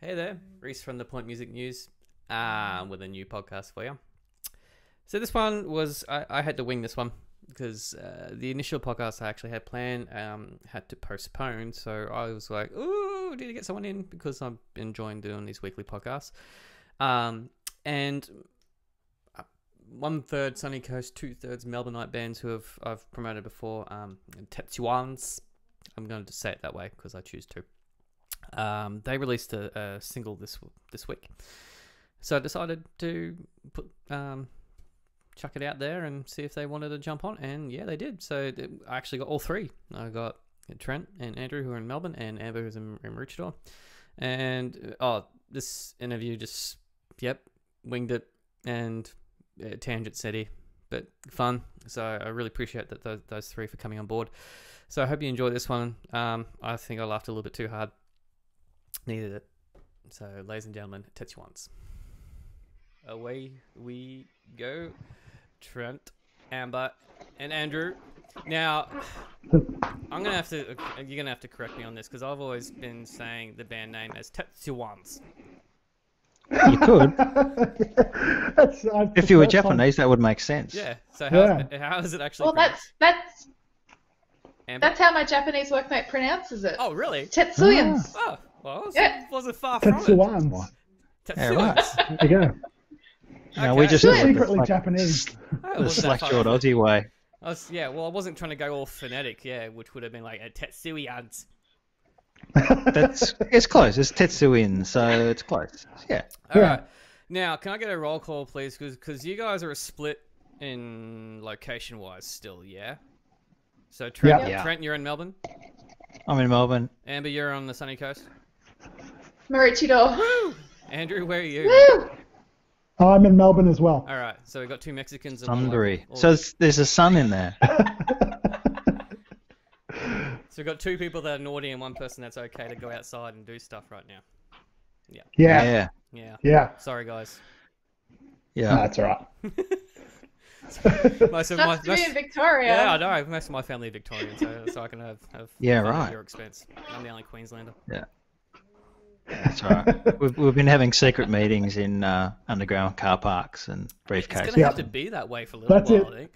Hey there, Reese from the Point Music News with a new podcast for you. So this one was, I had to wing this one because the initial podcast I actually had planned had to postpone. So I was like, ooh, need to get someone in because I'm enjoying doing these weekly podcasts. And 1/3 Sunny Coast, 2/3 Melbourne bands who I've promoted before. Tetsuians, I'm going to say it that way because I choose to. They released a single this week, so I decided to chuck it out there and see if they wanted to jump on, and yeah, they did. So I actually got all three. I got Trent and Andrew, who are in Melbourne, and Amber, who's in Maroochydore. And this interview just winged it and tangent city, but fun. So I really appreciate that those three for coming on board. So I hope you enjoy this one. I think I laughed a little bit too hard. Needed it. So, ladies and gentlemen, Tetsuians. Away we go. Trent, Amber, and Andrew. Now, you're gonna have to correct me on this because I've always been saying the band name as Tetsuians. You could. If you were Japanese, that would make sense. Yeah. So how is it actually? Well, pronounced? Amber? That's how my Japanese workmate pronounces it. Oh, really? Tetsuians. Oh, well, yeah. Wasn't far from it. Tetsuians. Yeah, right. There you go. No, we just secretly Japanese. The slack-jawed Aussie way. I wasn't trying to go all phonetic, which would have been like a Tetsuians. It's close. It's Tetsuians, so it's close. Yeah. All right. Now, can I get a roll call, please? Because you guys are a split in location-wise still, yeah? So, Trent, you're in Melbourne? I'm in Melbourne. Amber, you're on the sunny coast? Maroochydore. Woo! Andrew, where are you? Woo! I'm in Melbourne as well. All right. So, we've got two Mexicans. And Sunbury. So, there's a sun in there. So, we've got two people that are naughty and one person that's okay to go outside and do stuff right now. Yeah. Sorry, guys. Yeah. No, that's all right. Most to be in Victoria. Yeah, I know. Most of my family are Victorian, so I can have fun at your expense. I'm the only Queenslander. Yeah. That's all right. We've been having secret meetings in underground car parks and briefcases. It's going to have to be that way for a little while, I think.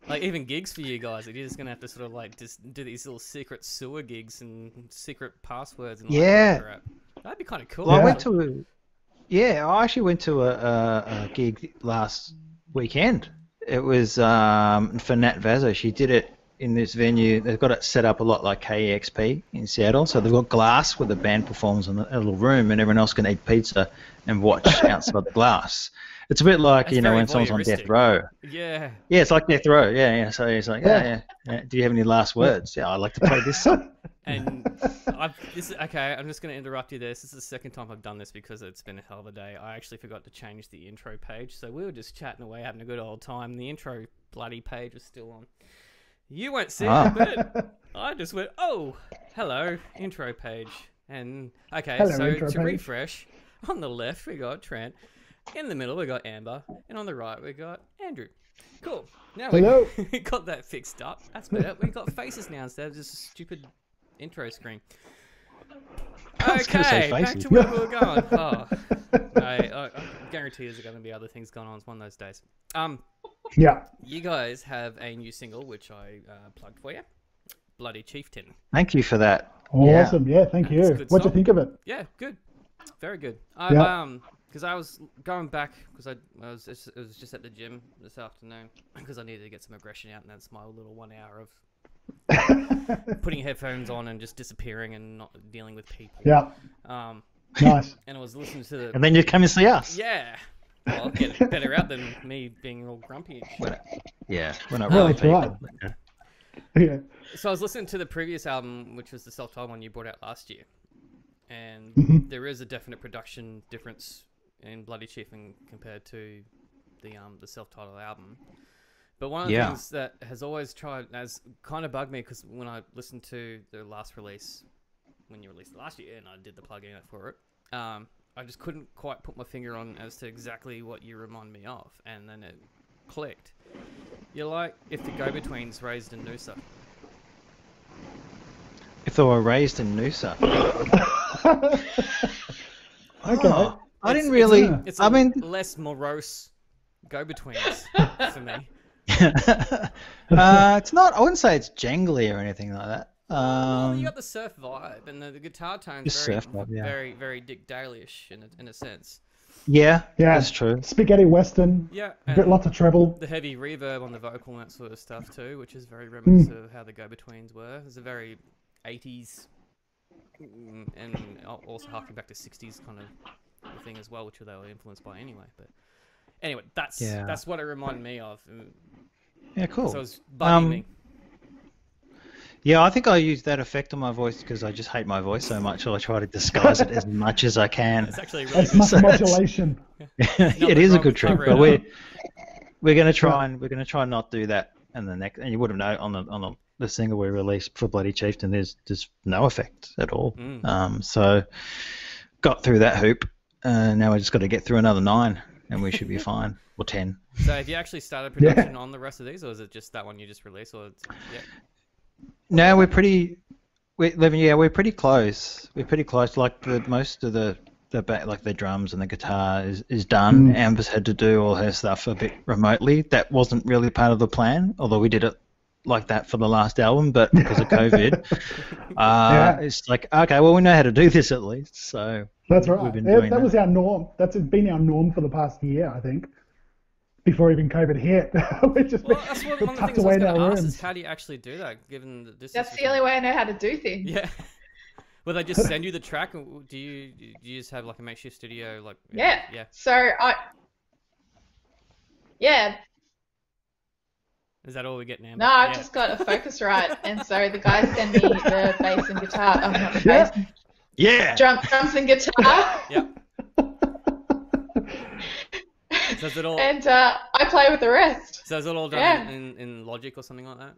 Like, even gigs for you guys, you're just going to have to sort of, like, just do these little secret sewer gigs and secret passwords and that. That'd be kind of cool. Well, I actually went to a gig last weekend. It was for Nat Vazzo. She did it in this venue. They've got it set up a lot like KEXP in Seattle. So they've got glass where the band performs in a little room and everyone else can eat pizza and watch outside the glass. It's a bit like, when someone's on death row. Yeah. Yeah, it's like death row. Yeah. So he's like, yeah. Do you have any last words? Yeah, I'd like to play this song. And I'm just going to interrupt you there. This is the second time I've done this because it's been a hell of a day. I actually forgot to change the intro page. So we were just chatting away, having a good old time. The intro bloody page was still on. You won't see it, but I just went, oh, hello, intro page. And, to refresh, on the left we got Trent. In the middle, we got Amber, and on the right, we got Andrew. Cool. Now we got that fixed up. That's better. We got faces now instead of just a stupid intro screen. Okay, back to where we were going. I guarantee there's going to be other things going on. It's one of those days. You guys have a new single, which I plugged for you. Bloody Chieftain. Thank you for that. Awesome. Yeah, thank you. What'd you think of it? Yeah, good. Very good. Because I was going back because it was just at the gym this afternoon because I needed to get some aggression out, and that's my little 1 hour of putting headphones on and just disappearing and not dealing with people. Yeah. Nice. And I was listening to the. And then you come and see us. Yeah. Well, I'll get it better out than me being all grumpy. Yeah, we're not really right. Yeah. So I was listening to the previous album, which was the self-titled one you brought out last year. And there is a definite production difference in Bloody Chieftain compared to the self-titled album. But one of the things that has always kind of bugged me, because when I listened to the last release, when you released it last year, and I did the plug-in for it, I just couldn't quite put my finger on as to exactly what you remind me of. And then it clicked. You're like if the Go-Betweens raised in Noosa. If they were raised in Noosa. Okay. I didn't really. It's I mean, less morose go-betweens for me. it's not. I wouldn't say it's jangly or anything like that. Well, you got the surf vibe, and the guitar tone's very, surf vibe, yeah. very, very Dick Dale-ish in a sense. Yeah, that's true. Spaghetti western. Yeah, Lots of treble. The heavy reverb on the vocal and that sort of stuff too, which is very reminiscent of how the go-betweens were. It's a very 80s, and also harking back to 60s kind of thing as well, which they were influenced by anyway. But anyway, that's what it reminded me of. Yeah, cool. So it was bugging me. Yeah, I think I use that effect on my voice because I just hate my voice so much. So I try to disguise it as much as I can. It's actually really good. It's modulation. It is a good trick, but we're going to try and not do that. And the next, and you would have known on the single we released for Bloody Chieftain, there's no effect at all. So got through that hoop. Now we just got to get through another 9, and we should be fine. Or 10. So have you actually started production on the rest of these, or is it just that one you just released? Or No, we're pretty close. We're pretty close. Like most of the like the drums and the guitar is done. Amber's had to do all her stuff a bit remotely. That wasn't really part of the plan, although we did it like that for the last album, but because of COVID, it's like, okay, well, we know how to do this at least. So that's right. That was our norm. That's been our norm for the past year, I think. Before even COVID hit, we just that's one of the things I was going to ask is how do you actually do that, given the distance? That's the only way I know how to do things. Yeah. Will they just send you the track, or do you just have like a makeshift studio? Like yeah. So Is that all we get now? No, I've just got a Focusrite, and so the guys send me the bass and guitar. Oh, not the bass. Yeah. Drums and guitar. Yep. So is it all... And I play with the rest. So is it all done in Logic or something like that?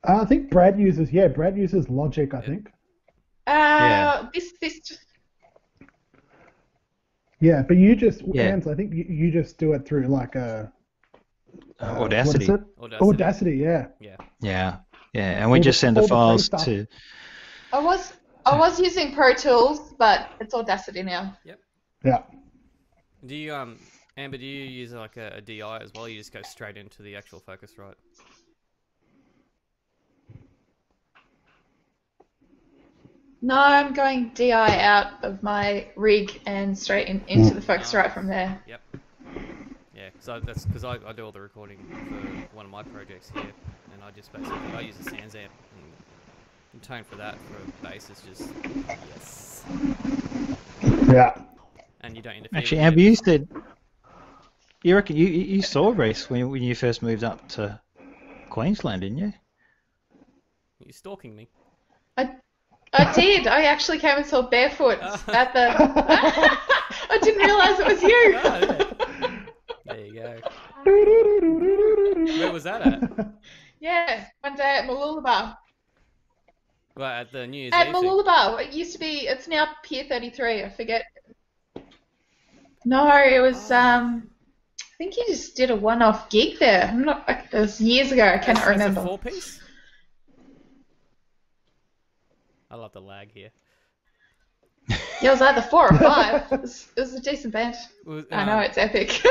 I think Brad uses Logic, I think. This just... Yeah, but you just, Ans, I think you just do it through like a... Audacity. What is it? Audacity, yeah. Yeah, and we just send the files to... I was using Pro Tools, but it's Audacity now. Yep. Yeah. Do you Amber? Do you use like a DI as well? You just go straight into the actual Focusrite. No, I'm going DI out of my rig and straight into the Focusrite from there. Yep. Yeah, so that's because I do all the recording for one of my projects here, and I just basically use a Sans amp, and tone for that for bass is just yes. Yeah. And you don't interfere. Actually, Amber, you said you reckon you saw Reese when you first moved up to Queensland, didn't you? You're stalking me. I did. I actually came and saw Barefoot at the... I didn't realise it was you. Oh, yeah. There you go. Where was that at? Yeah, one day at Mooloolaba. Well, at the New Year's At Eve Mooloolaba. It used to be... It's now Pier 33. I forget. No, it was... I think you just did a one-off gig there. I'm not... It was years ago. I cannot remember. As a 4-piece? I love the lag here. Yeah, it was either 4 or 5. It was a decent band. I know, it's epic.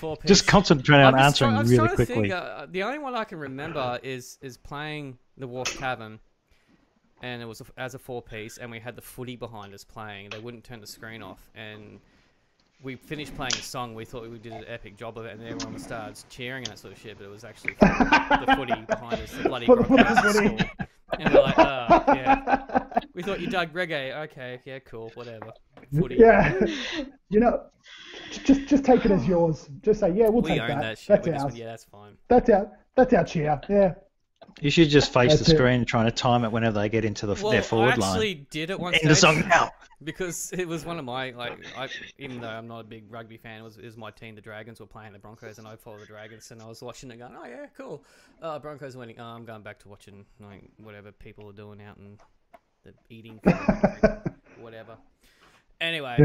4-piece. Just concentrate on answering really quickly. The only one I can remember is playing the Wharf Cavern, and it was as a 4-piece, and we had the footy behind us playing. They wouldn't turn the screen off, and we finished playing the song. We thought we did an epic job of it, and everyone started cheering and that sort of shit. But it was actually the footy behind us, the bloody broadcast school. And we're like, oh, yeah. We thought you dug reggae. Okay, yeah, cool, whatever. Footy. Yeah. You know, just take it as yours. Just say, yeah, we'll take that. We own that shit. That's ours. Yeah, that's fine. That's our cheer. Yeah. You should just face the screen trying to time it whenever they get into their forward line. I actually did it once. End the song now. Because it was one of my, even though I'm not a big rugby fan, it was my team, the Dragons, were playing the Broncos, and I followed the Dragons, and I was watching it going, oh yeah, cool. Broncos winning. Oh, I'm going back to watching whatever people are doing out and the eating, whatever. Anyway,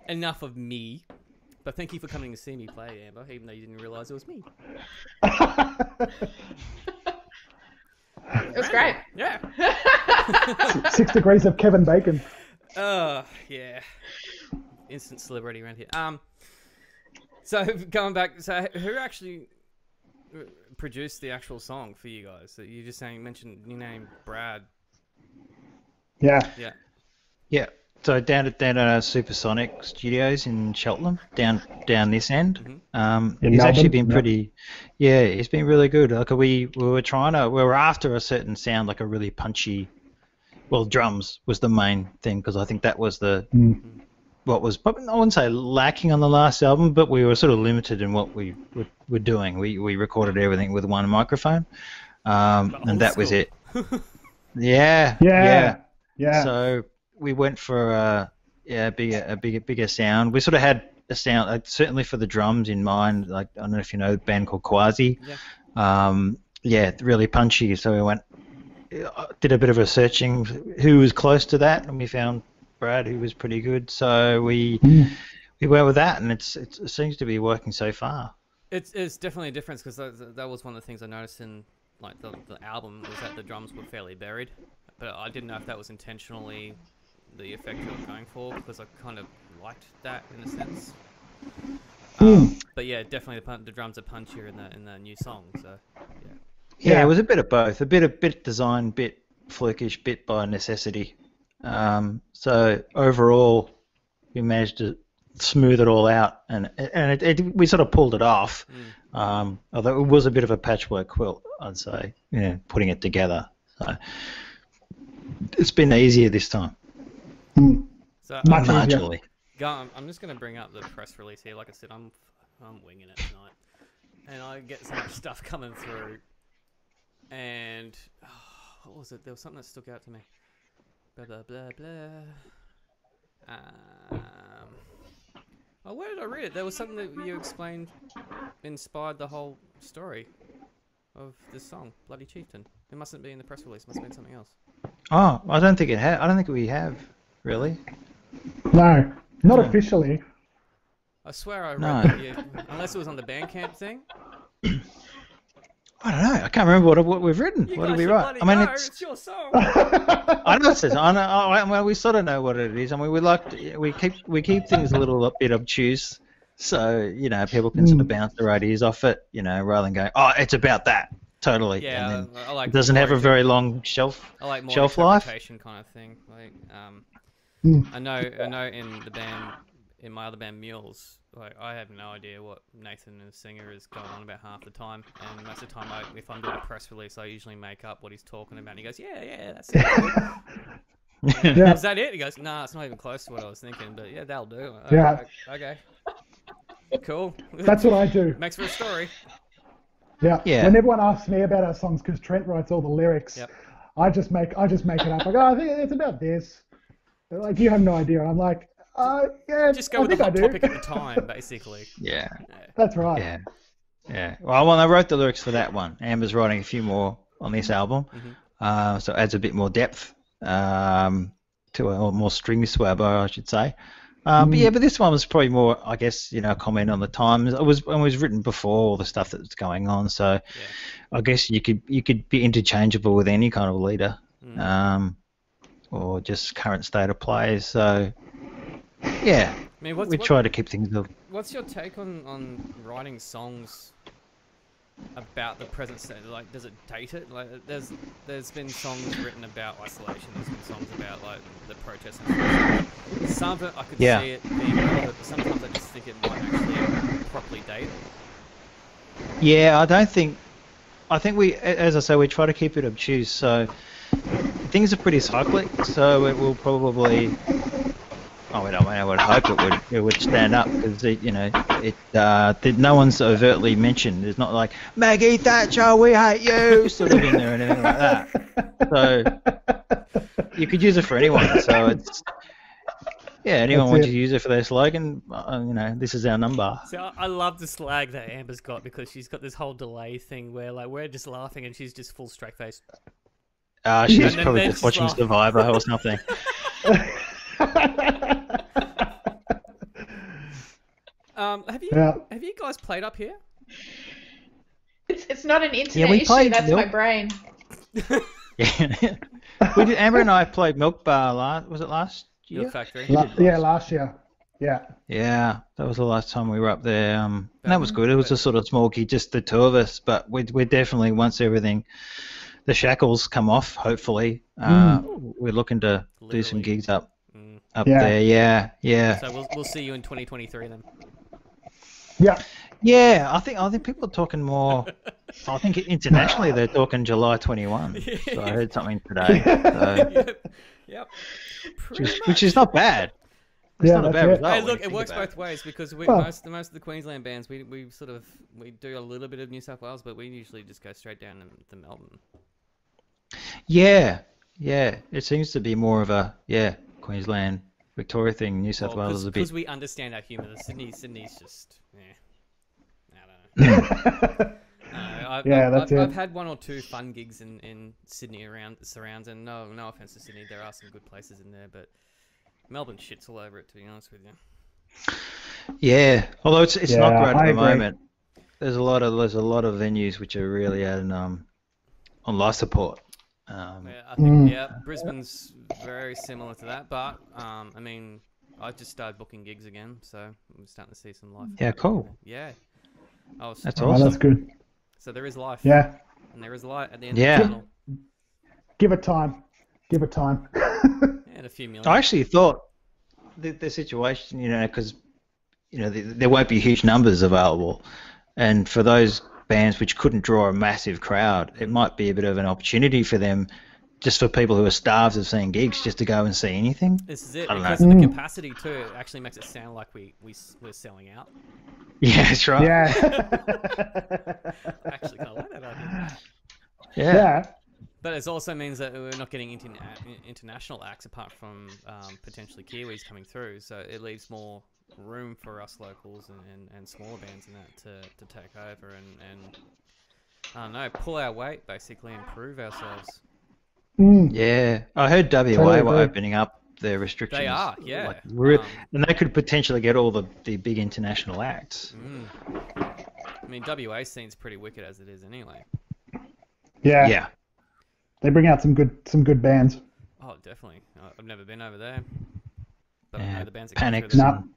enough of me. But thank you for coming to see me play, Amber, even though you didn't realise it was me. It was great. Yeah. 6 degrees of Kevin Bacon. Yeah. Instant celebrity around here. So going back, so who actually produced the actual song for you guys? So you just mentioned your name, Brad. Yeah. Yeah. Yeah. So down at Supersonic Studios in Cheltenham, down this end. In He's actually Melbourne? been pretty. Yeah, he's been really good. Like we were after a certain sound, like a really punchy. Well, drums was the main thing because I think that was what was probably, I wouldn't say lacking on the last album, but we were sort of limited in what we were doing. We recorded everything with one microphone, and that was it. Yeah. So we went for a bigger sound. We sort of had a sound, certainly for the drums in mind. Like I don't know if you know a band called Quasi. Yeah. Really punchy. So we did a bit of researching who was close to that, and we found Brad, who was pretty good. So we went with that, and it seems to be working so far. It's definitely a difference because that was one of the things I noticed in like the album was that the drums were fairly buried, but I didn't know if that was intentionally the effect you were going for because I kind of liked that in a sense. But yeah, definitely the drums are punchier in the new song. So yeah, it was a bit of both, a bit design, bit flukish, bit by necessity. So overall, we managed to smooth it all out, and we sort of pulled it off. Although it was a bit of a patchwork quilt, I'd say, putting it together. So it's been easier this time. So marginally. I'm just going to bring up the press release here. Like I said, I'm winging it tonight, and I get so much stuff coming through. And what was it? There was something that stuck out to me. Blah blah blah blah. Where did I read it? There was something that you explained inspired the whole story of this song, Bloody Chieftain. It mustn't be in the press release. It must have been something else. Oh, I don't think I don't think we have, really. No, not officially. I swear I read that. Unless it was on the Bandcamp thing. I don't know. I can't remember what we've written. What did we write? I mean, it's your song. I know it says. Well, we sort of know what it is. I mean, we keep things a little bit obtuse, so people can sort of bounce their ideas off it, rather than going, oh, it's about that. Totally. Yeah, and then I like. It doesn't have a very long shelf life. Kind of thing. Like, I know in the band, in my other band, Mules, like I have no idea what Nathan, the singer, is going on about half the time, and most of the time, if I'm doing a press release, I usually make up what he's talking about. And he goes, "Yeah, that's it." Yeah. Is that it? He goes, "Nah, it's not even close to what I was thinking, but yeah, that'll do." Yeah. Okay. Cool. That's what I do. Makes for a story. Yeah. Yeah. When everyone asks me about our songs, because Trent writes all the lyrics, I just make it up. I go, I think it's about this. They're like, you have no idea. I'm like, yeah. Just go with the hot topic at the time, basically. Yeah. That's right. Yeah. Well, when I wrote the lyrics for that one, Amber's writing a few more on this album, so it adds a bit more depth to a more stringy swabber, I should say. But this one was probably more, I guess, a comment on the times. It was written before all the stuff that was going on, so I guess you could be interchangeable with any kind of leader, or just current state of play. So yeah, I mean, we try to keep things. What's your take on writing songs about the present state? Like, does it date it? Like, there's been songs written about isolation. There's been songs about like the protests. And some of it I could see it being relevant, but sometimes I just think it might actually properly date. Yeah, I think we, as I say, we try to keep it obtuse. So things are pretty cyclic. So it will probably. I would hope it would stand up because no one's overtly mentioned. There's not like Maggie Thatcher, we hate you, sort of in there and anything like that. So you could use it for anyone. So it's anyone wants to use it for their slogan. This is our number. So I love the slag that Amber's got because she's got this whole delay thing where like we're just laughing and she's just full straight face. She's probably just watching Survivor or something. Have you guys played up here? It's not an internet issue. That's my brain. Yeah. We did, Amber and I played Milk Bar was it last year? Milk Factory. Yeah, last year. Yeah. Yeah, that was the last time we were up there. And that was good. It was but- a sort of small gig, just the two of us. But we're definitely, once everything, the shackles come off, hopefully, we're looking to do some Literally. gigs up Yeah. there. Yeah, yeah. So we'll see you in 2023 then. Yeah. Yeah, I think people are talking more. I think internationally they're talking July 21. So I heard something today. So, Yep. which is not bad. It's Yeah, not a that's bad it. result. Hey, when look, you it think works about both ways because Well- most of the Queensland bands we do a little bit of New South Wales, but we usually just go straight down to Melbourne. Yeah, yeah. It seems to be more of a Queensland, Victoria thing. New South Wales is a Because bit. we understand our humour. Sydney's just I don't know. That's I've had one or two fun gigs in Sydney around the surrounds, and no offense to Sydney, there are some good places in there, but Melbourne shits all over it, to be honest with you. Yeah, although it's not Yeah, great at I the agree. moment. There's a lot of venues which are really on life support. Yeah, I think Brisbane's very similar to that, but I mean, I just started booking gigs again, so I'm starting to see some life. Yeah, cool. Yeah. That's Oh, awesome. that's good. So there is life. Yeah. And there is light at the end Yeah. of the tunnel. Give it time. Give it time. And a few million. I actually thought the situation, because there won't be huge numbers available, and for those bands which couldn't draw a massive crowd, it might be a bit of an opportunity for them, just for people who are starved of seeing gigs, just to go and see anything. This is it. I don't Because know. of the capacity too, it actually makes it sound like we're selling out. Yeah, that's right. Yeah. I actually kind of like that idea. Yeah. Yeah. But it also means that we're not getting international acts apart from potentially Kiwis coming through. So it leaves more room for us locals and smaller bands and that to take over and I don't know, pull our weight basically and prove ourselves. Yeah, I heard WA Totally were agree. opening up their restrictions. They are, yeah. And they could potentially get all the big international acts. I mean, WA scene's pretty wicked as it is anyway. Yeah. Yeah. They bring out some good bands. Oh, definitely. I've never been over there. But I Yeah, know the bands that Panics. come through No.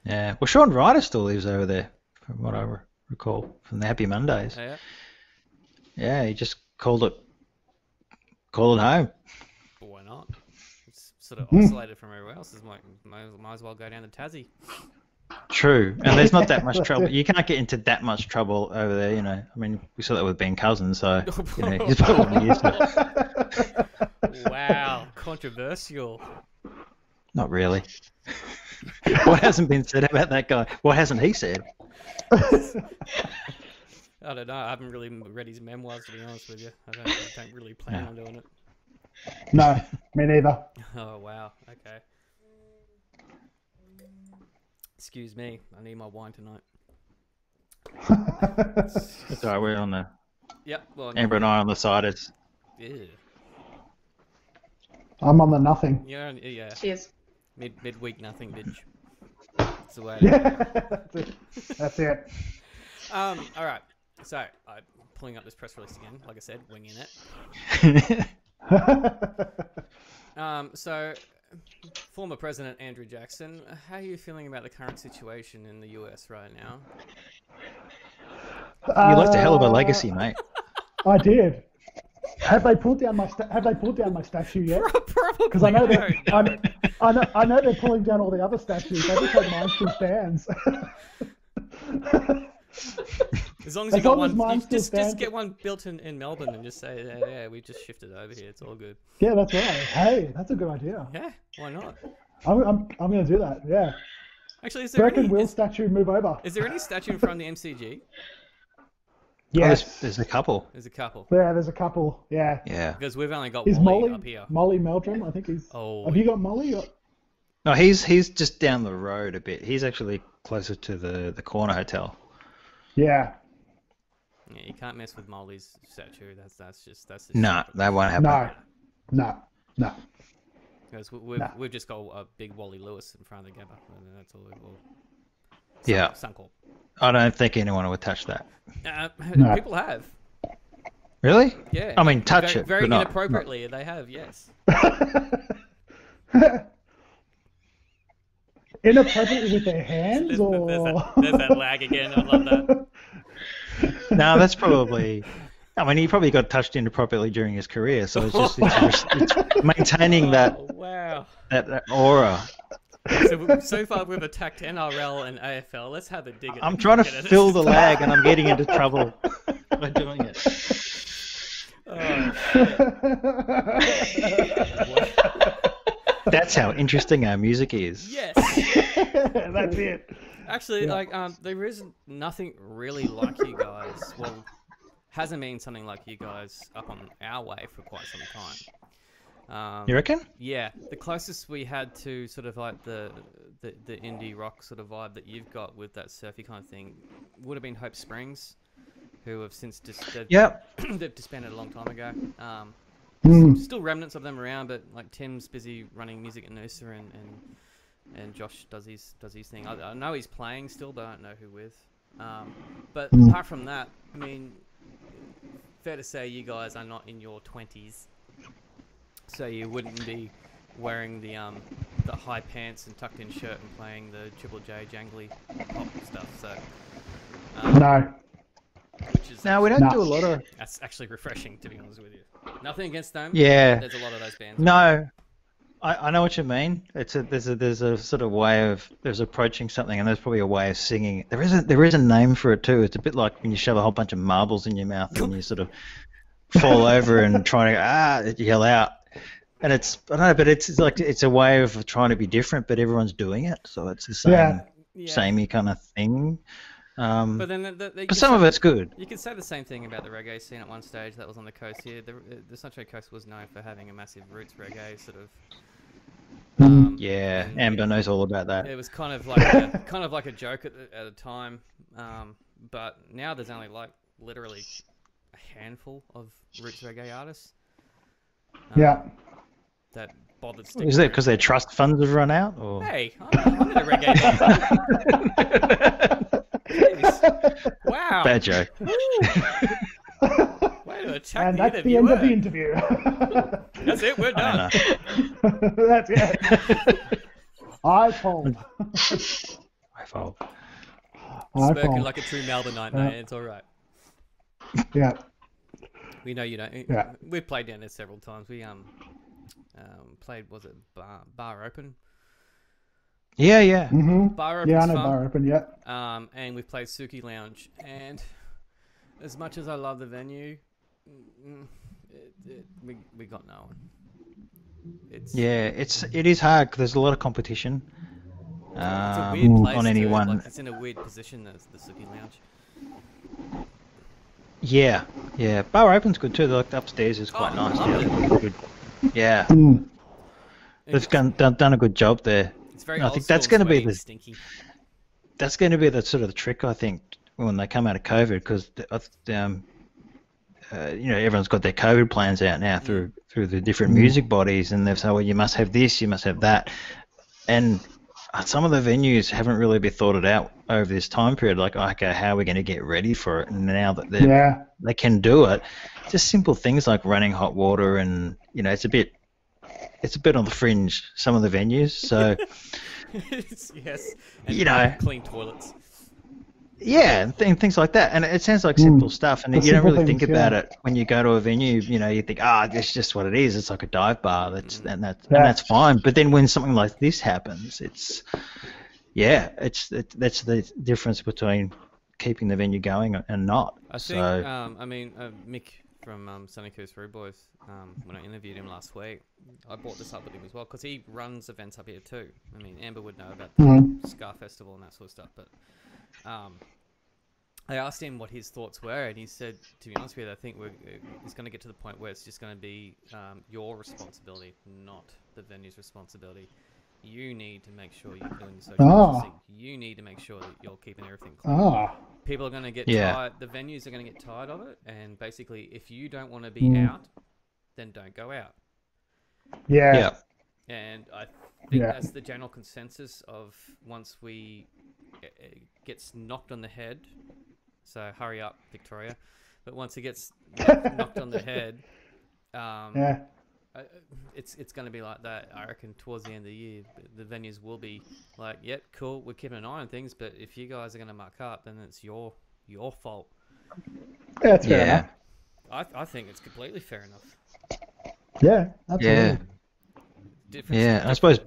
Yeah. Well, Sean Ryder still lives over there, from what I recall from the Happy Mondays. there. Yeah, he just called it home. But why not? It's sort of isolated from everywhere else. Might as well go down to Tassie. True, and there's not that much trouble. You can't get into that much trouble over there, I mean, we saw that with Ben Cousins, so he's probably used to it. Wow, controversial. Not really. What hasn't been said about that guy? What hasn't he said? I don't know. I haven't really read his memoirs, to be honest with you. I don't really plan on doing it. No, me neither. Oh, wow. Okay. Excuse me. I need my wine tonight. It's all right, we're on the Yep. Well, Amber and I on the side. It's yeah. I'm on the nothing. Yeah. Cheers. Midweek nothing, bitch. That's the way to do it. That's it. All right. So, I'm pulling up this press release again. Like I said, winging it. So, former President Andrew Jackson, how are you feeling about the current situation in the US right now? You left a hell of a legacy, mate. I did. Have they pulled down my statue yet? Probably. Because I know no. I know they're pulling down all the other statues. I just hope mine still stands. As long as you As got long as one, mine you still just stands. get one built in Melbourne and just say, yeah, we just shifted over here. It's all good. Yeah, that's right. Hey, that's a good idea. Yeah, why not? I'm going to do that. Yeah. Actually, is Do you there reckon any, Will's statue move over? is there any statue in front of the MCG? Yes. There's a couple. There's a couple. Yeah, there's a couple. Yeah. Yeah. Because we've only got Is Wally Molly up here. Molly Meldrum? I think he's. Oh. Have you got Molly? Or... No, he's just down the road a bit. He's actually closer to the corner hotel. Yeah. Yeah, you can't mess with Molly's statue. That's just No, that won't happen. No. Because No. we've just got a big Wally Lewis in front of the Gabba, and that's all we've all. Yeah. Suncorp. I don't think anyone would touch that. No. People have. Really? Yeah. I mean, touch very, it, very but not. inappropriately. They have, yes. Inappropriately with their hands, There's or that lag again. I love that. No, that's probably. I mean, he probably got touched inappropriately during his career, so it's maintaining that Wow. that aura. So far we've attacked NRL and AFL. Let's have a dig at I'm trying to fill the lag, and I'm getting into trouble by doing it. Oh, shit. That's how interesting our music is. Yes. that's it. Actually, like, there is nothing really like you guys. Well, hasn't been something like you guys up on our way for quite some time. You reckon? Yeah, the closest we had to sort of like the indie rock sort of vibe that you've got with that surfy kind of thing would have been Hope Springs, who have since they've disbanded a long time ago. Still remnants of them around, but like Tim's busy running music at Noosa, and Josh does his thing. I know he's playing still, but I don't know who with. But apart from that, I mean, fair to say you guys are not in your 20s, so you wouldn't be wearing the high pants and tucked in shirt and playing the Triple J jangly pop stuff. So No. which is No, we don't do a lot of. that's actually refreshing, to be honest with you. Nothing against them. Yeah. There's a lot of those bands. No, I know what you mean. There's a sort of way of approaching something, and there's probably a way of singing. There is a name for it too. It's a bit like when you shove a whole bunch of marbles in your mouth and you sort of fall over and try to yell out. And I don't know, but it's like it's a way of trying to be different, but everyone's doing it, so it's the same samey kind of thing. But then but some of it's good. You could say the same thing about the reggae scene at one stage that was on the coast here. The Sunshine Coast was known for having a massive roots reggae sort of. Yeah, Amber knows all about that. It was kind of like a joke at a time, but now there's only like literally a handful of roots reggae artists. That bothered sticking. Is it because their trust funds have run out? Or? Hey, I'm in a reggae band. Wow. Bad joke. Way to attack And the that's the end of the interviewer. interview. That's it, we're done. That's it. I fold. I fold. Smirking like a true Melbourneite, mate. It's all right. Yeah. We know you don't. Yeah. We've played down there several times. We played, was it Bar Open? Yeah, yeah. Mm-hmm. Bar Open's Yeah, I know fun. Bar Open, yeah. And we've played Suki Lounge. And as much as I love the venue, we got no one. It is hard because there's a lot of competition. It's a weird place on anyone. Like, it's in a weird position, the Suki Lounge. Yeah, yeah. Bar Open's good too. Like the upstairs is quite nice. Good. Yeah. They've done a good job there. It's very I old think that's school, going to be sweaty, the stinky. That's going to be the sort of the trick, I think, when they come out of COVID, because everyone's got their COVID plans out now through the different music bodies, and they've said, well, you must have this, you must have that, and some of the venues haven't really been thought it out over this time period. Like, okay, how are we going to get ready for it? And now that they can do it, just simple things like running hot water, and it's a bit on the fringe, some of the venues. So yes, and clean toilets. Yeah, and things like that. And it sounds like simple stuff, and you don't really think about it when you go to a venue. You think, it's just what it is. It's like a dive bar. That's fine. But then when something like this happens, that's the difference between keeping the venue going and not. I think, Mick from Sunny Coast Rude Boys, when I interviewed him last week, I brought this up with him as well because he runs events up here too. I mean, Amber would know about the Scar Festival and that sort of stuff, but I asked him what his thoughts were, and he said, to be honest with you, I think it's going to get to the point where it's just going to be your responsibility, not the venue's responsibility. You need to make sure you're doing your social distancing. You need to make sure that you're keeping everything clean. People are going to get tired. The venues are going to get tired of it, and basically, if you don't want to be out, then don't go out. Yeah. And I think that's the general consensus of once it gets knocked on the head. So hurry up, Victoria. but once it gets knocked on the head, Yeah. it's going to be like that. I reckon towards the end of the year, the venues will be like, "Yep, cool, we're keeping an eye on things, but if you guys are going to muck up, then it's your fault." Yeah, that's fair enough. I think it's completely fair enough. Yeah, absolutely. Yeah, I suppose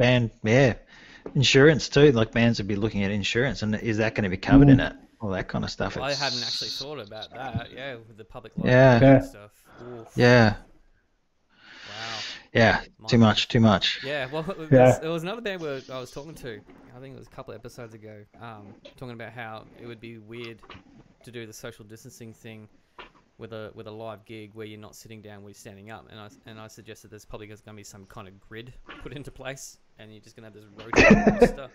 insurance too. Like bands would be looking at insurance, and is that going to be covered in it? All that kind of stuff. I hadn't actually thought about that. Yeah, with the public Yeah. and stuff. Oof. Yeah. Wow. Yeah. Too much. Yeah. Well, Yeah. there was another band where I was talking to. I think it was a couple of episodes ago. Talking about how it would be weird to do the social distancing thing with a live gig where you're not sitting down, where you're standing up, and I suggested there's probably going to be some kind of grid put into place, and you're just going to have this rotating roster.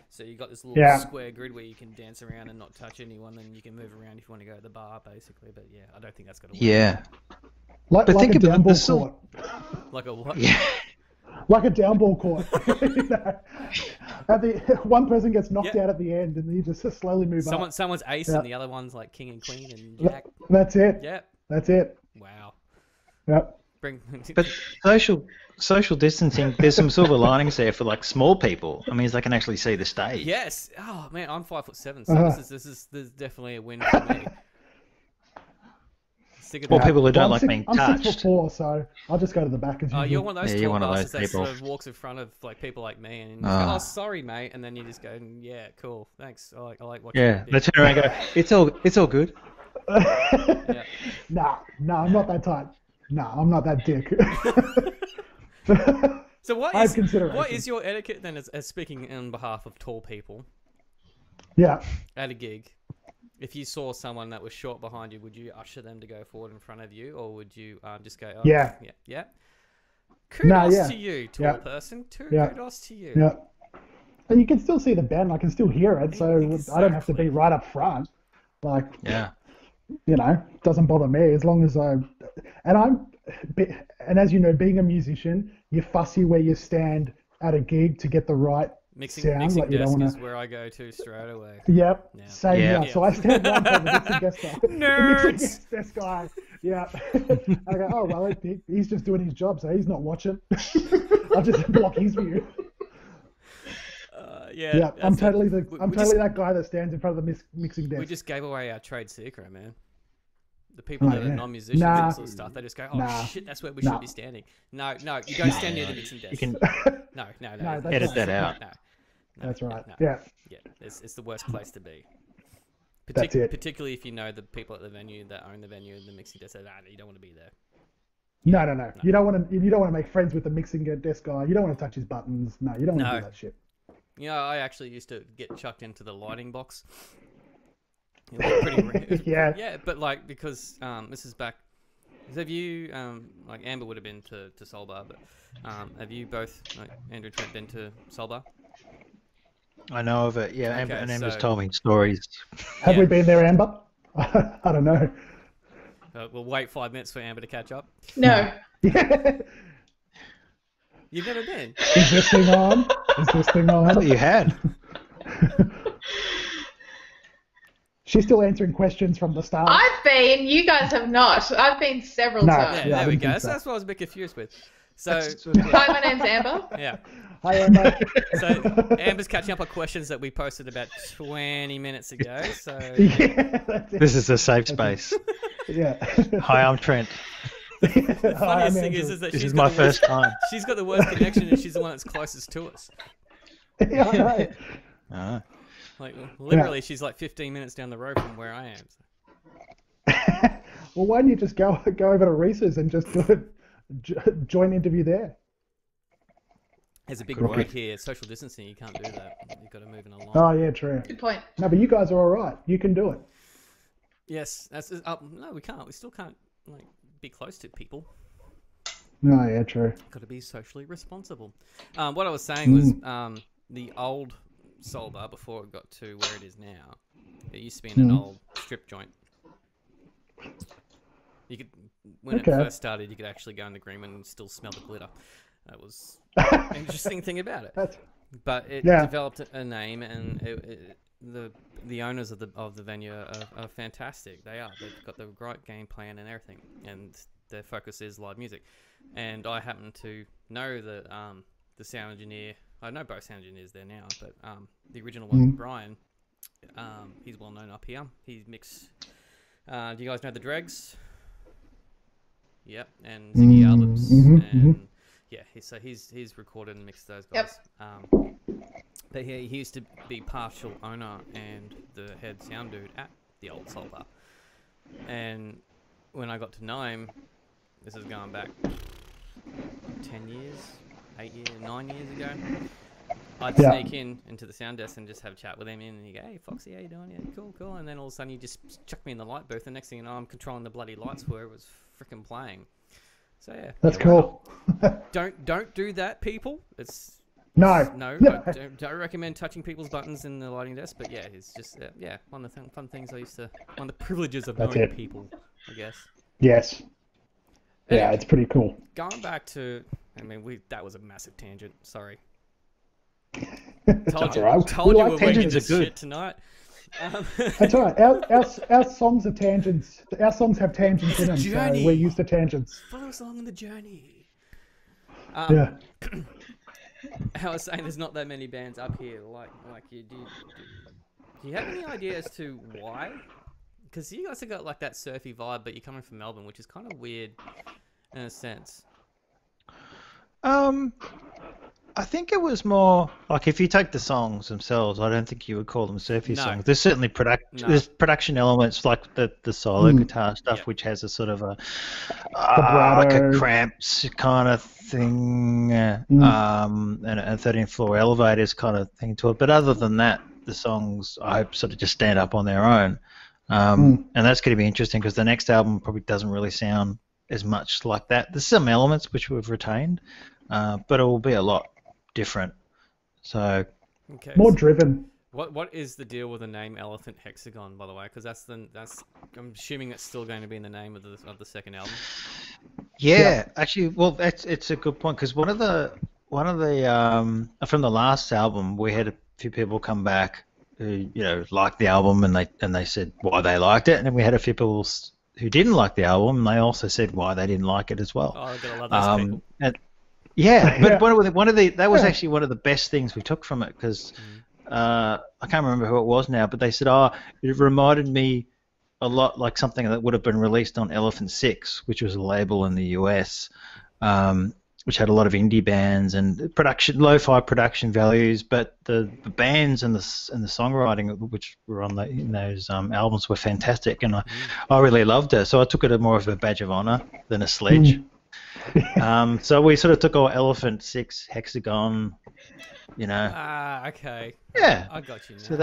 So you got this little square grid where you can dance around and not touch anyone, and you can move around if you want to go to the bar, basically. But yeah, I don't think that's going to work. Yeah. Like think a about downball this. court. Like a what? Yeah. Like a downball court. One person gets knocked out at the end, and then you just slowly move up. Someone's ace, and the other one's like king and queen and jack. That's it. Yep. That's it. Wow. Yep. But social distancing, there's some silver linings there for like small people. I mean, they can actually see the stage. Yes. Oh man, I'm 5'7", so this is definitely a win for me. Or people who don't like being I'm touched. 6'4", so I'll just go to the back as usual. You're one of those you're tall one of those bastards that people. sort of walks in front of like people like me and you just go, "Oh, sorry, mate," and then you just go, "Yeah, cool, thanks. I like watching." Yeah, they turn around and go, "It's all good." Yeah. Nah, I'm not that type. Nah, I'm not that dick. So what is your etiquette then, as speaking on behalf of tall people? Yeah. At a gig, if you saw someone that was short behind you, would you usher them to go forward in front of you, or would you just go, "Oh, yeah. Kudos to you, tall person. Kudos to you." Yeah. And you can still see the band. I can still hear it, so I don't have to be right up front. Like, doesn't bother me as long as and as you know, being a musician, you're fussy where you stand at a gig to get the right Mixing sound. Like, you desk don't wanna... is where I go to straight away. Yep. Yeah. Same here. So I stand down for the mixing desk guy. Nerds! The mixing desk guy. Yeah. I go, oh, well, he's just doing his job, so he's not watching. I'll just block his view. Yeah, I'm totally that guy that stands in front of the mixing desk. We just gave away our trade secret, man. The people that are non-musicians and sort of stuff, they just go, shit, that's where we should be standing. No, you don't stand near the mixing desk. No. Edit that out. No, that's right. No. Yeah. Yeah, it's the worst place to be. That's it. Particularly if you know the people at the venue that own the venue and the mixing desk. You don't want to be there. No. You don't want to make friends with the mixing desk guy. You don't want to touch his buttons. No, you don't want to do that shit. You know, I actually used to get chucked into the lighting box. It was pretty yeah, but like, because this is back. Have you like Amber would have been to Soul Bar, but have you both, like Andrew and Trent, been to Soul Bar? I know of it. Yeah, Okay, and Amber's told me stories. Have we been there, Amber? I don't know. We'll wait 5 minutes for Amber to catch up. No. You've never been? Is this thing on? I thought you had. She's still answering questions from the start. I've been. You guys have not. I've been several times. Yeah, there we go. So that's what I was a bit confused with. So, hi, my name's Amber. Yeah. Hi, Amber. So Amber's catching up on questions that we posted about 20 minutes ago. So this is a safe space. Yeah. Hi, I'm Trent. The funniest thing is that this is my first time. She's got the worst connection, and she's the one that's closest to us. Yeah, I know. Like literally, she's like 15 minutes down the road from where I am. So. Well, why don't you just go over to Reese's and just do a joint interview there? There's a big road here. Social distancing, you can't do that. You've got to move in along. Oh yeah, true. Good point. No, but you guys are all right. You can do it. Yes, no, we can't. We still can't like be close to people. Oh yeah, true. Got to be socially responsible. What I was saying was the old Soul Bar, before it got to where it is now, it used to be in an old strip joint. You could, when it first started, you could actually go in the green and still smell the glitter. That was an interesting thing about it. but it Yeah. developed a name, and the owners of the venue are fantastic. They are. They've got the right game plan and everything, and their focus is live music. And I happen to know that the sound engineer. I know both sound engineers there now, but the original one, Brian, he's well known up here. He's mixed. Do you guys know the Dregs? Yep, and Ziggy Albums, and yeah, he's recorded and mixed those guys. Yep. But he used to be partial owner and the head sound dude at the old Soul Bar. And when I got to know him, this is going back 10 years, 8 years, 9 years ago. I'd sneak into the sound desk and just have a chat with him, and he'd go, "Hey, Foxy, how you doing? Yeah, cool." And then all of a sudden, he just chucked me in the light booth, and next thing you know, I'm controlling the bloody lights where it was freaking playing. So yeah, That's cool. Don't do that, people. It's No. I don't recommend touching people's buttons in the lighting desk. But yeah, it's just one of the fun things one of the privileges of knowing people, I guess. Yes. Anyway, Yeah, it's pretty cool. Going back to, that was a massive tangent. Sorry. Told you like tangents are good shit tonight. That's all right. Our songs are tangents. Our songs have tangents in them, so we're used to tangents. Follow us along on the journey. Yeah. I was saying there's not that many bands up here like you do. Do you have any idea as to why? Because you guys have got like that surfy vibe, but you're coming from Melbourne, which is kind of weird in a sense. I think it was more like if you take the songs themselves, I don't think you would call them surfy songs. There's certainly there's production elements like the solo guitar stuff, which has a sort of like a Cramps kind of thing, and a 13th floor elevators kind of thing to it. But other than that, the songs I hope sort of just stand up on their own, and that's going to be interesting because the next album probably doesn't really sound as much like that. There's some elements which we've retained, but it will be a lot different. So more driven. What is the deal with the name Elephant Hexagon, by the way? Because that's I'm assuming that's still going to be in the name of the second album. Yeah, actually, well, it's a good point because one of the from the last album we had a few people come back who liked the album and they said why they liked it, and then we had a few people who didn't like the album and they also said why they didn't like it as well. Oh, I gotta love those people. Yeah, but that was actually one of the best things we took from it because I can't remember who it was now, but they said, it reminded me a lot like something that would have been released on Elephant Six, which was a label in the US, which had a lot of indie bands and lo-fi production values, but the bands and the songwriting which were in those albums were fantastic, and I really loved it. So I took it more of a badge of honor than a sledge. So we sort of took our Elephant Six Hexagon, okay. Yeah, I got you now. So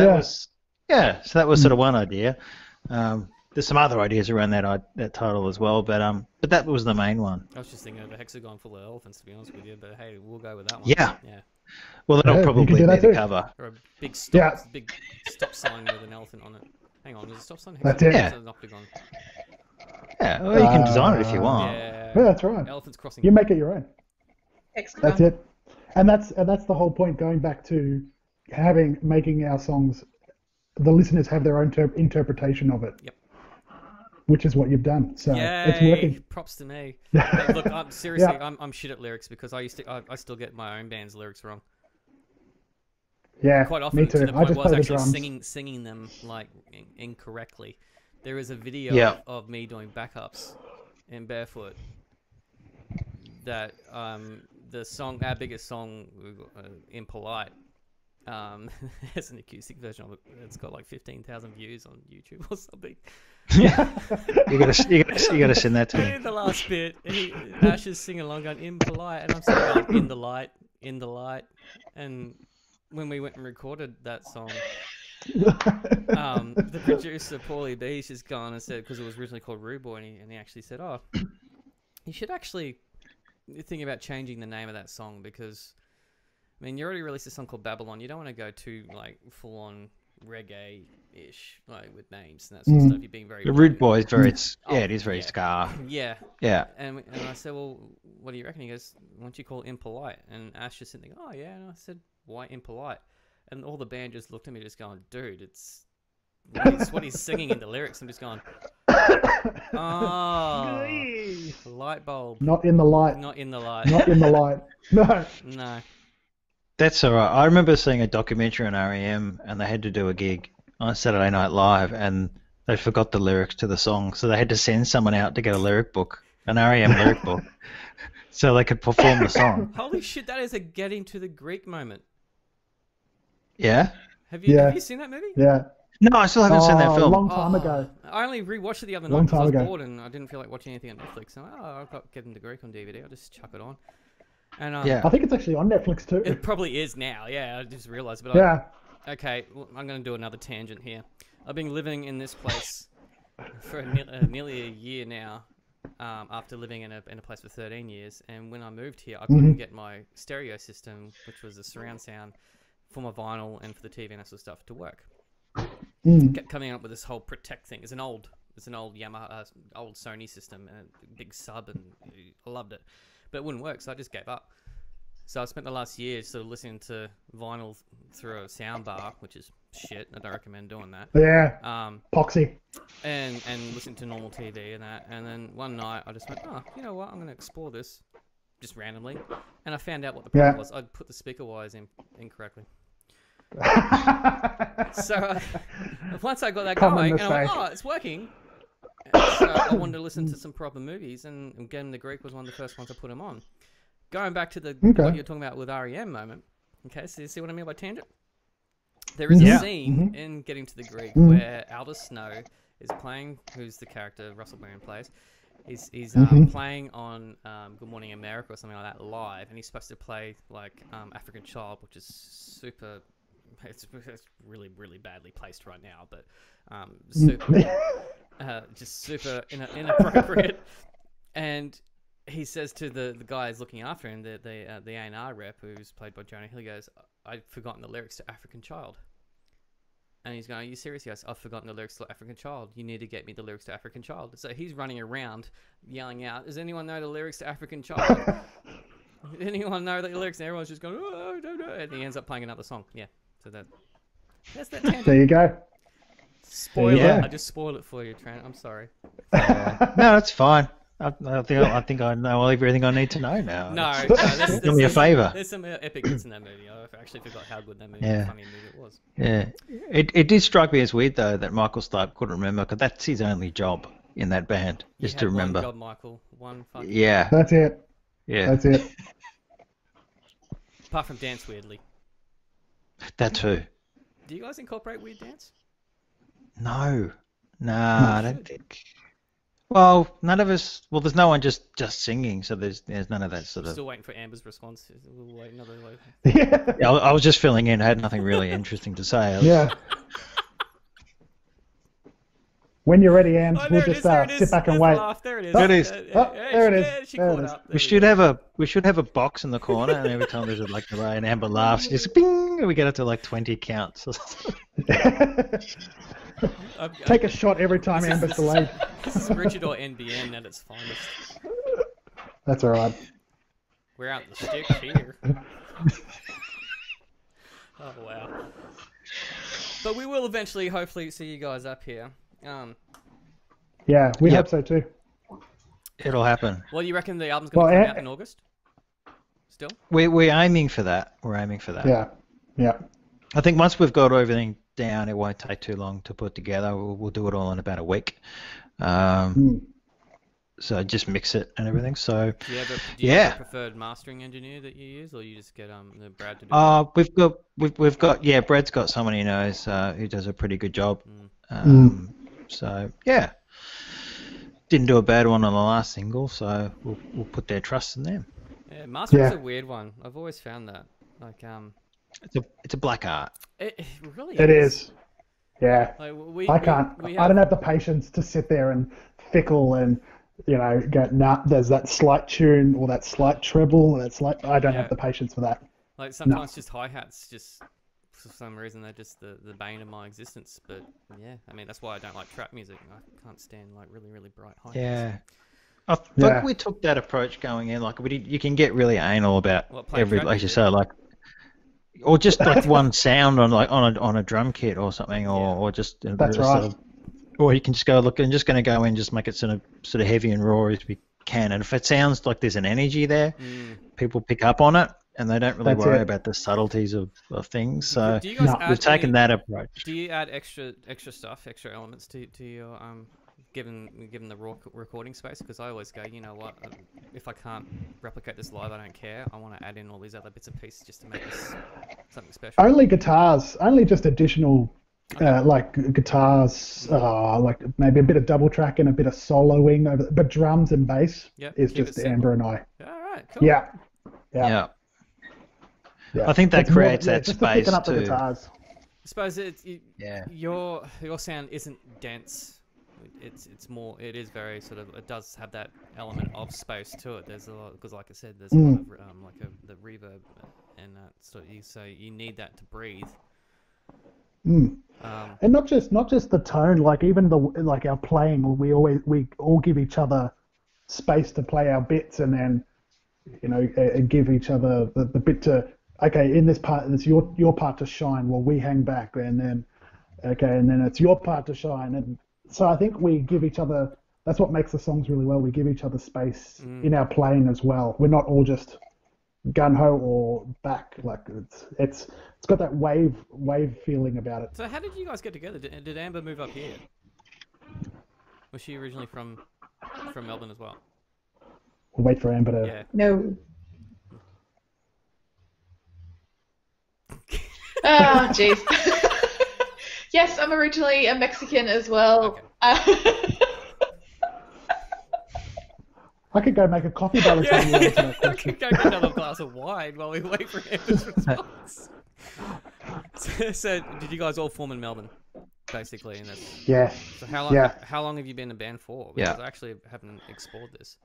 that was sort of one idea. There's some other ideas around that title as well, but that was the main one. I was just thinking of a hexagon full of elephants, to be honest with you, but hey, we'll go with that one. Yeah. Well, that'll probably be the cover. Or a big stop sign with an elephant on it. Hang on, there's a stop sign. That's it. Yeah. An octagon. Yeah, well, you can design it if you want. Yeah, that's right. Elephants crossing. You make it your own. Hexagon. That's it. And that's the whole point. Going back to making our songs, the listeners have their own interpretation of it. Yep. Which is what you've done. So it's working. Props to me. Hey, look, I'm seriously, I'm shit at lyrics because I still get my own band's lyrics wrong. Yeah, quite often me too. To the point I just where I was play the actually drums. singing them like incorrectly. There is a video of me doing backups in Barefoot that the song, our biggest song, Impolite, has an acoustic version of it. It's got like 15,000 views on YouTube or something. Yeah, you gotta send that to me. In the last bit, Ash is singing along going Impolite, and I'm singing going, in the light. And when we went and recorded that song, the producer Paulie B just gone and said, because it was originally called Rude Boy, and he actually said, you should actually think about changing the name of that song because, I mean, you already released a song called Babylon. You don't want to go too like full on reggae-ish, like with names and that sort of stuff. You're being very The Rude blatant. Boy is very, it is very ska. Yeah. Yeah. And I said, well, what do you reckon? He goes, why don't you call it impolite? And Ash just sitting there, oh yeah. And I said, why impolite? And all the band just looked at me, just going, dude, it's what he's singing in the lyrics. I'm just going, oh, light bulb. Not in the light. Not in the light. Not in the light. No. No. That's all right. I remember seeing a documentary on REM, and they had to do a gig on Saturday Night Live, and they forgot the lyrics to the song, so they had to send someone out to get a lyric book, an REM lyric book, so they could perform the song. Holy shit, that is a getting to the Greek moment. Yeah? Have you seen that movie? Yeah. No, I still haven't seen that A film. long time ago. I only rewatched it the other Long night because I was time ago. bored and I didn't feel like watching anything on Netflix. So I've got Getting to Greek on DVD. I'll just chuck it on. And Yeah. I think it's actually on Netflix too. it probably is now. Yeah, I just realised. But Yeah. Okay, well, I'm going to do another tangent here. I've been living in this place for nearly a year now. After living in a place for 13 years, and when I moved here, I couldn't get my stereo system, which was a surround sound for my vinyl and for the TV and that sort of stuff, to work. Kept coming up with this whole Protect thing. It's an old Yamaha, old Sony system, and a big sub, and I loved it, but it wouldn't work, so I just gave up. So I spent the last year sort of listening to vinyl through a sound bar, which is shit. I don't recommend doing that. Yeah. Poxy. And listening to normal TV and that. And then one night I just went, oh, you know what? I'm going to explore this just randomly. And I found out what the problem was. I'd put the speaker wires in incorrectly. So once I got that going, and I went, oh, it's working. So I wanted to listen to some proper movies, and Getting the Greek was one of the first ones I put them on. Going back to what you're talking about with REM moment. Okay, so you see what I mean by tangent? There is a scene in Getting to the Greek where Aldous Snow is playing, who's the character Russell Brand plays. He's playing on Good Morning America or something like that live, and he's supposed to play like African Child, which is super. It's really, really badly placed right now, but super, just super inappropriate. And he says to the guys looking after him, the A&R rep, who's played by Jonah Hill, he goes, I've forgotten the lyrics to African Child. And he's going, are you serious? He goes, I've forgotten the lyrics to African Child. You need to get me the lyrics to African Child. So he's running around yelling out, does anyone know the lyrics to African Child? Anyone know the lyrics? And everyone's just going, oh, no. And he ends up playing another song. Yeah. So that's that tangent. There you go. Spoiler. I just spoiled it for you, Trent. I'm sorry. No, it's fine. I think I know everything I need to know now. No, do me a favour. There's some epic bits in that movie. I actually forgot how good that movie, funny movie it was. Yeah, it did strike me as weird though that Michael Stipe couldn't remember, because that's his only job in that band, just to remember. One job, Michael. One fucking. Yeah. That's it. Yeah. That's it. Apart from dance weirdly. That too. Do you guys incorporate weird dance? No. Nah, I don't think. Well, none of us. Well, there's no one just singing, so there's none of that sort of. Still waiting for Amber's response. We'll wait another. Yeah, I was just filling in. I had nothing really interesting to say. Yeah. When you're ready, Am, we'll just sit back and wait. There it is. There it is. There it is. She caught up. We should have a box in the corner, and every time there's like the way and Amber laughs, just bing, and we get up to like 20 counts. Take a shot every time Amber's delayed. This is Richard or NBN at its finest. That's alright. We're out the stick here. Oh wow. But we will eventually, hopefully, see you guys up here. Yeah, we hope so too. It'll happen. Well, you reckon the album's going to come out in August? Still? We're aiming for that. Yeah. I think once we've got everything down, it won't take too long to put together. We'll do it all in about a week. So just mix it and everything. So do you have a preferred mastering engineer that you use, or you just get the Brad to do it? We've got Brad's got someone he knows who does a pretty good job. So yeah, didn't do a bad one on the last single, so we'll put their trust in them. Yeah, mastering's a weird one. I've always found that it's a black art. It really It is. Yeah. Like, I can't. I don't have the patience to sit there and fickle and go, nah, there's that slight tune or that slight treble or that slight. I don't have the patience for that. Like sometimes just hi-hats just for some reason they're just the bane of my existence. But yeah, I mean that's why I don't like trap music. I can't stand like really bright high notes. Yeah. I think we took that approach going in. Like you can get really anal about every, like you say, like, or just like one sound on a drum kit or something, or just that's right. Or you can just go look and just going to go in, just make it sort of heavy and raw as we can. And if it sounds like there's an energy there, people pick up on it, and they don't really worry about the subtleties of things. So we've taken that approach. Do you add extra stuff, extra elements to your given the raw recording space? Because I always go, you know what, if I can't replicate this live, I don't care. I want to add in all these other bits and pieces just to make this something special. Only guitars, only just additional, like guitars, like maybe a bit of double track and a bit of soloing, but drums and bass is just Amber and I. All right, cool. Yeah. I think that creates that space up too. The guitars. I suppose your sound isn't dense. It's more. It is very sort of. It does have that element of space to it. There's a lot, because, like I said, there's a lot of the reverb and so you need that to breathe. And not just the tone. Like even our playing. We all give each other space to play our bits, and then give each other the bit to. Okay, in this part, it's your part to shine. Well, we hang back, and then it's your part to shine, and so I think we give each other. That's what makes the songs really well. We give each other space in our playing as well. We're not all just gun ho or back. Like it's got that wave feeling about it. So how did you guys get together? Did Amber move up here? Was she originally from Melbourne as well? We'll wait for Amber to. Yeah. No. Oh, jeez. Yes, I'm originally a Mexican as well. Okay. I could go make a coffee by the time you answer that I question. could go get another glass of wine while we wait for Amber's response. So, did you guys all form in Melbourne, basically? And that's, Yeah. So how long have you been in a band for? Because I actually haven't explored this.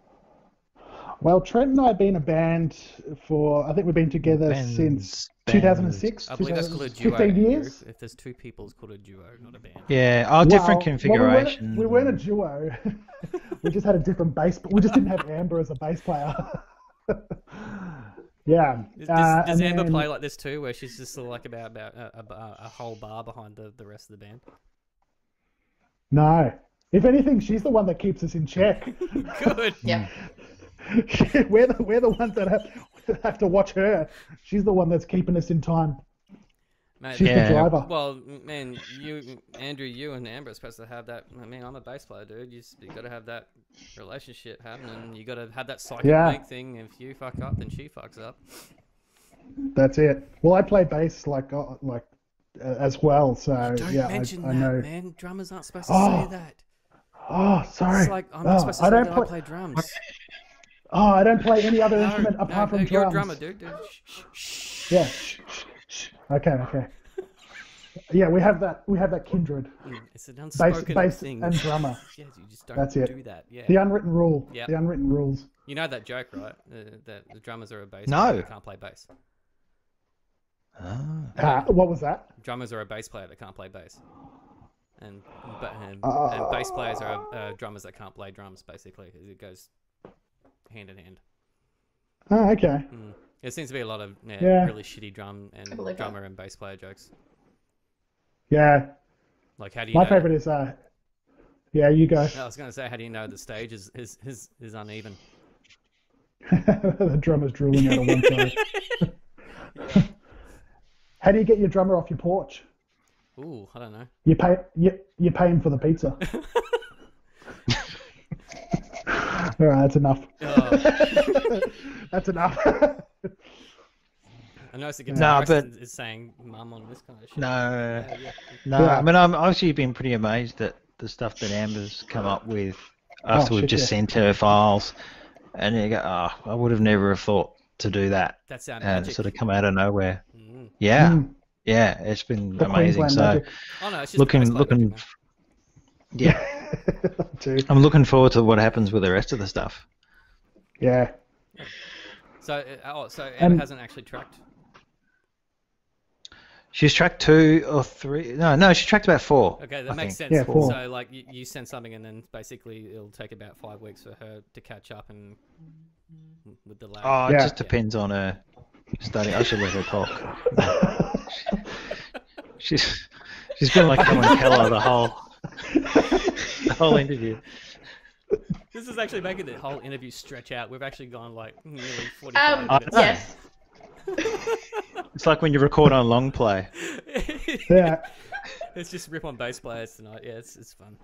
Well, Trent and I have been a band for, I think we've been together since 2006. I believe that's called a duo. 15 years. If there's two people, it's called a duo, not a band. Yeah, different configuration. We weren't a duo. We just had a different bass, but we just didn't have Amber as a bass player. Yeah. Does Amber play like this too, where she's just sort of like about a whole bar behind the rest of the band? No. If anything, she's the one that keeps us in check. Good. Yeah. We're the ones that have to watch her. She's the one that's keeping us in time. Mate, She's the driver. Well, man, Andrew, you and Amber are supposed to have that. I mean, I'm a bass player, dude. You got to have that relationship happening. You got to have that psychic link thing. If you fuck up, then she fucks up. That's it. Well, I play bass as well, so Don't mention I that, know. man. Drummers aren't supposed to say that. Oh, sorry. It's like I'm not supposed to say that I play drums. Oh, I don't play any other instrument apart from drums. You're a drummer, dude. Shh. Yeah. Okay. Yeah, we have that kindred. It's an unspoken bass thing. and drummer. Yeah, you just don't That's it. do that. Yeah. The unwritten rule. Yep. The unwritten rules. You know that joke, right? That the drummers are a bass No. player that can't play bass. What was that? Drummers are a bass player that can't play bass. And bass players are drummers that can't play drums, basically. It goes hand in hand. Oh, okay. There seems to be a lot of really shitty drummer and bass player jokes. Yeah. Like, how do you My know? favorite is you go. I was going to say, how do you know the stage is uneven? The drummer's drooling out of one side. How do you get your drummer off your porch? Ooh, I don't know. You pay him for the pizza. All right, that's enough. Oh. That's enough. I noticed the guitarist is saying "mum" on this kind of shit. No. Yeah. I mean, I've actually been pretty amazed at the stuff that Amber's come up with after we've just sent her files, and you go, I would have never have thought to do that. That sounded and magic. It sort of come out of nowhere. Mm. Yeah, yeah, it's been amazing. Queensland So magic. Oh no, it's just looking. Yeah, I'm looking forward to what happens with the rest of the stuff. Yeah. So Amber hasn't actually tracked. She's tracked 2 or 3. No, she tracked about 4. Okay, that I makes think. sense. Yeah, 4. So like you send something and then basically it'll take about 5 weeks for her to catch up and with the lag. Oh, Yeah. it just depends on her study. I should let her talk. She's been like Helen Keller the whole interview. This is actually making the whole interview stretch out. We've actually gone like nearly 45 minutes. Yes. It's like when you record on long play. Yeah. It's just rip on bass players tonight. Yeah, it's fun.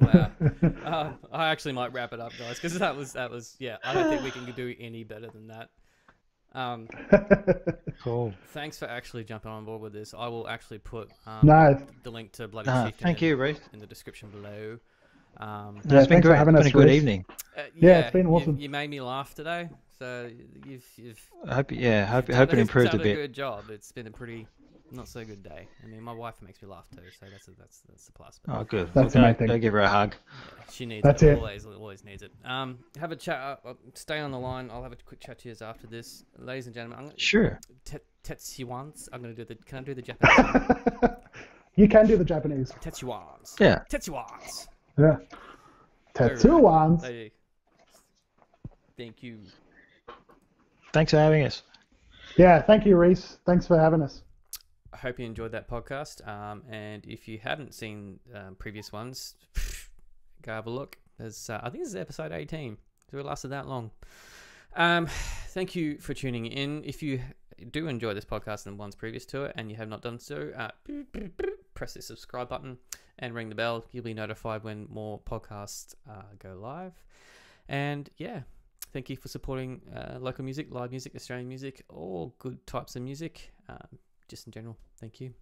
Wow. I actually might wrap it up, guys, because that was yeah. I don't think we can do any better than that. Cool. Thanks for actually jumping on board with this. I will actually put No. the link to Bloody Chieftain Thank you, Reece. in the description below. No, it's Yeah, been thanks for great. having It's been us, a good Reece. evening. Yeah, it's been awesome. You made me laugh today, so you've I hope hope done it improved a done a bit. good job. It's been a pretty not so good day. I mean, my wife makes me laugh too, so that's the plus. But Oh, good. That's the main thing. Go give her a hug. she needs That's it. it. Always needs it. Have a chat. Stay on the line. I'll have a quick chat to you after this, ladies and gentlemen. Sure. Tetsuians. I'm gonna do the. Can I do the Japanese? You can do the Japanese. Tetsuians. Yeah. Tetsuians. Yeah. Tetsuians. Hey. Thank you. Thanks for having us. Yeah, thank you, Reece. Thanks for having us. I hope you enjoyed that podcast. And if you haven't seen previous ones, go have a look. There's, I think this is episode 18. So it lasted that long. Thank you for tuning in. If you do enjoy this podcast and the ones previous to it, and you have not done so, press the subscribe button and ring the bell. You'll be notified when more podcasts go live. And yeah, thank you for supporting local music, live music, Australian music, all good types of music. Just in general, thank you.